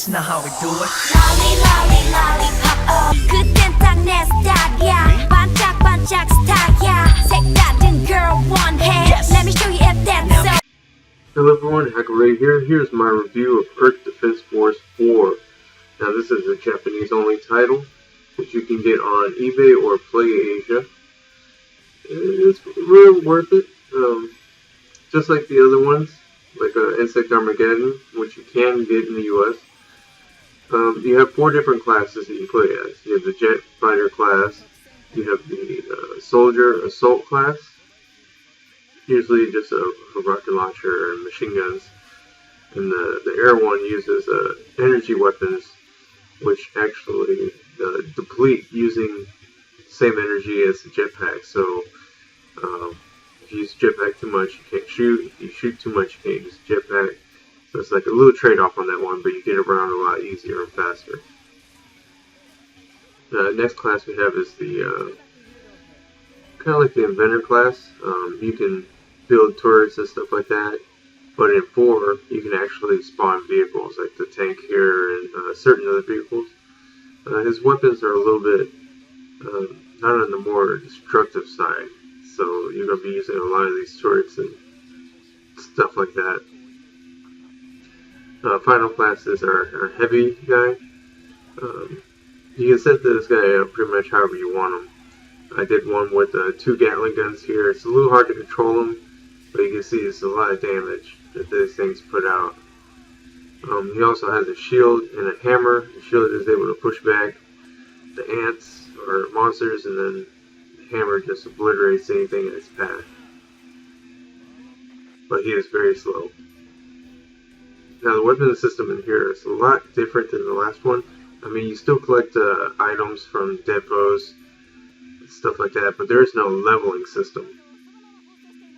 That's not how we do it. Lolly, lolly, lollipop. 그땐 딱 내 스타일이야. 반짝반짝 스타일이야. 색다른 girl 원해. Let me show you if that's so. Hello everyone, Hacker Ray here. Here's my review of Earth Defense Force 4. Now this is a Japanese only title, which you can get on eBay or PlayAsia. It's really worth it. Just like the other ones, like Insect Armageddon, which you can get in the US. You have 4 different classes that you play as. You have the Jet Fighter class, you have the Soldier Assault class, usually just a rocket launcher and machine guns, and the air one uses energy weapons, which actually deplete using the same energy as the jetpack. So if you use jetpack too much, you can't shoot. If you shoot too much, you can't use the jetpack. So it's like a little trade-off on that one, but you get around a lot easier and faster. Next class we have is the kind of like the Inventor class. You can build turrets and stuff like that, but in 4 you can actually spawn vehicles like the tank here and certain other vehicles. His weapons are a little bit not on the more destructive side, so you're going to be using a lot of these turrets and stuff like that. Final classes are heavy guy. You can set this guy up pretty much however you want him. I did one with 2 Gatling guns here. It's a little hard to control them, but you can see it's a lot of damage that these things put out. He also has a shield and a hammer. The shield is able to push back the ants or monsters, and then the hammer just obliterates anything in its path. But he is very slow. Now the weapon system in here is a lot different than the last one. I mean, you still collect items from depots, stuff like that, but there is no leveling system.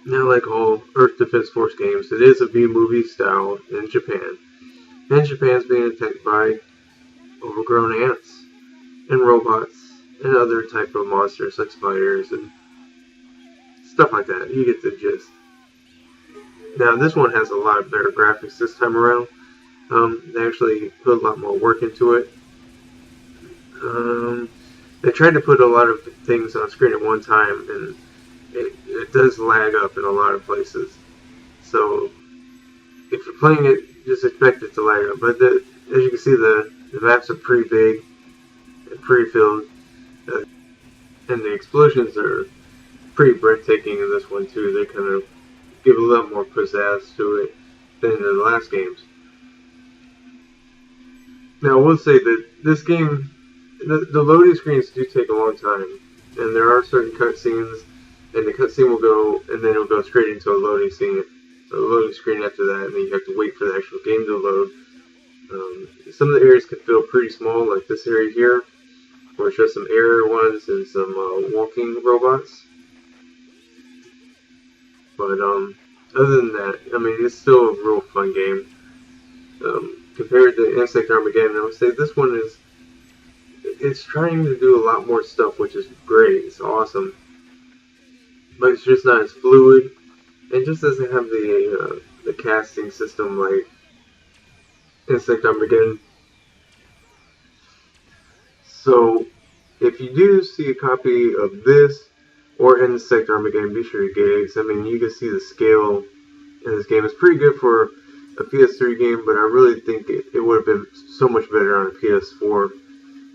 Now, like all Earth Defense Force games, it is a B-movie style in Japan. And Japan's being attacked by overgrown ants and robots and other type of monsters like spiders and stuff like that. You get the gist. Now this one has a lot better graphics this time around. They actually put a lot more work into it. They tried to put a lot of things on screen at one time, and it does lag up in a lot of places. So if you're playing it, just expect it to lag up. But as you can see, the maps are pretty big and pretty filled, and the explosions are pretty breathtaking in this one too. They kind of give a lot more pizzazz to it than in the last games. Now I will say that this game, the loading screens do take a long time, and there are certain cutscenes, and the cutscene will go, and then it'll go straight into a loading scene, a loading screen after that, and then you have to wait for the actual game to load. Some of the areas can feel pretty small, like this area here, where it's just some air ones and some walking robots. But other than that, I mean, it's still a real fun game. Compared to Insect Armageddon, I would say this one it's trying to do a lot more stuff, which is great. It's awesome. But it's just not as fluid, and just doesn't have the casting system like Insect Armageddon. So if you do see a copy of this or Insect Armageddon, be sure to get it. I mean, you can see the scale in this game. It's pretty good for a PS3 game, but I really think it would have been so much better on a PS4,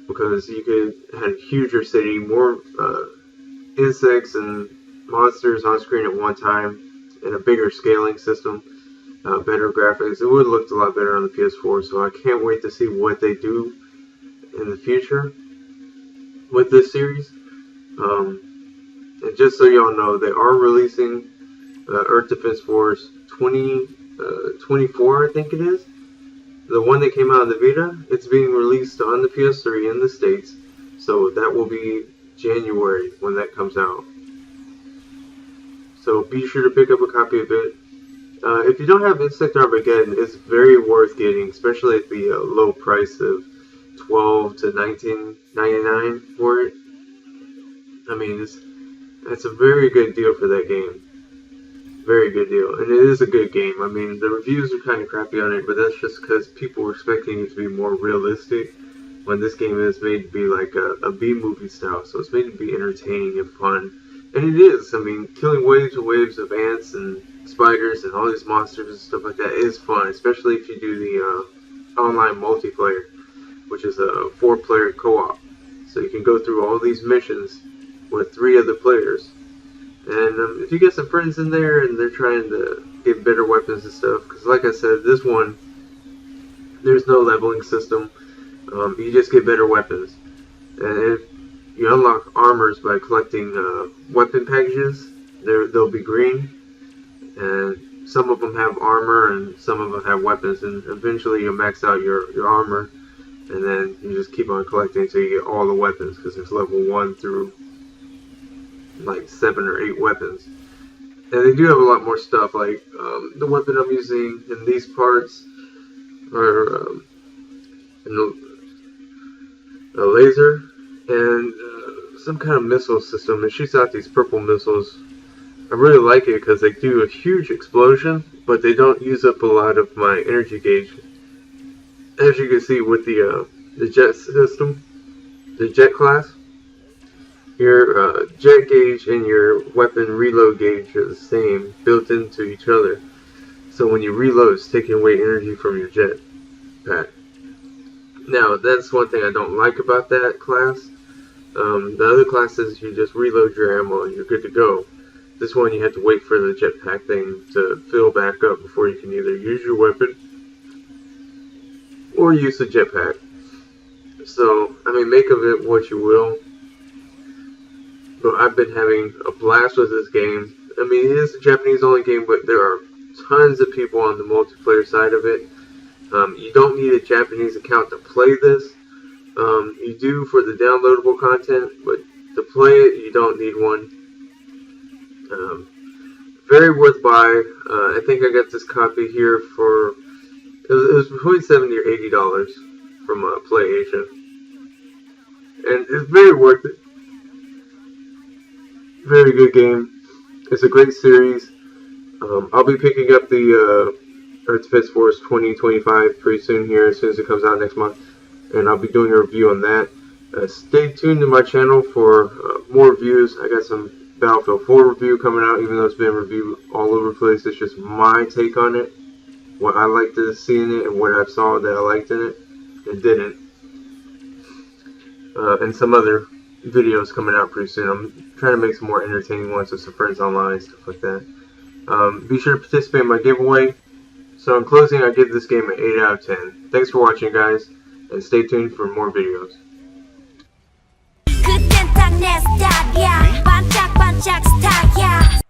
because you could have a huger city, more insects and monsters on screen at one time, and a bigger scaling system, better graphics. It would have looked a lot better on the PS4, so I can't wait to see what they do in the future with this series. And just so y'all know, they are releasing Earth Defense Force 2024, I think it is. The one that came out of the Vita, it's being released on the PS3 in the States, so that will be January when that comes out. So be sure to pick up a copy of it. If you don't have Insect Armageddon, it's very worth getting, especially at the low price of $12 to $19.99 for it. I mean, it's a very good deal for that game. Very good deal, and it is a good game. I mean, the reviews are kind of crappy on it, but that's just because people were expecting it to be more realistic, when this game is made to be like a B-movie style, so it's made to be entertaining and fun. And it is. I mean, killing waves and waves of ants and spiders and all these monsters and stuff like that is fun, especially if you do the online multiplayer, which is a 4-player co-op. So you can go through all these missions with 3 other players. And if you get some friends in there and they're trying to get better weapons and stuff, because like I said, this one, there's no leveling system. You just get better weapons. And if you unlock armors by collecting weapon packages, they'll be green. And some of them have armor and some of them have weapons. And eventually you'll max out your armor. And then you just keep on collecting until you get all the weapons, because there's level 1 through like 7 or 8 weapons. And they do have a lot more stuff, like the weapon I'm using in these parts are a laser and some kind of missile system. It shoots out these purple missiles. I really like it because they do a huge explosion, but they don't use up a lot of my energy gauge. As you can see with the jet system, the jet class, your jet gauge and your weapon reload gauge are the same, built into each other. So when you reload, it's taking away energy from your jet pack. Now, that's one thing I don't like about that class. The other classes, you just reload your ammo and you're good to go. This one, you have to wait for the jetpack thing to fill back up before you can either use your weapon or use the jetpack. So, I mean, make of it what you will. But I've been having a blast with this game. I mean, it is a Japanese-only game, but there are tons of people on the multiplayer side of it. You don't need a Japanese account to play this. You do for the downloadable content, but to play it, you don't need one. Very worth buy. I think I got this copy here for, it was between $70 or $80 from PlayAsia. And it's very worth it. Very good game. It's a great series. I'll be picking up the Earth Defense Force 2025 pretty soon here, as soon as it comes out next month. And I'll be doing a review on that. Stay tuned to my channel for more reviews. I got some Battlefield 4 review coming out, even though it's been reviewed all over the place. It's just my take on it, what I liked to see in it, and what I saw that I liked in it and didn't. And some other videos coming out pretty soon. I'm trying to make some more entertaining ones with some friends online, stuff like that. Be sure to participate in my giveaway. So in closing, I give this game an 8 out of 10. Thanks for watching, guys, and stay tuned for more videos. 그땐 딱 내 스타일이야 반짝반짝 스타일이야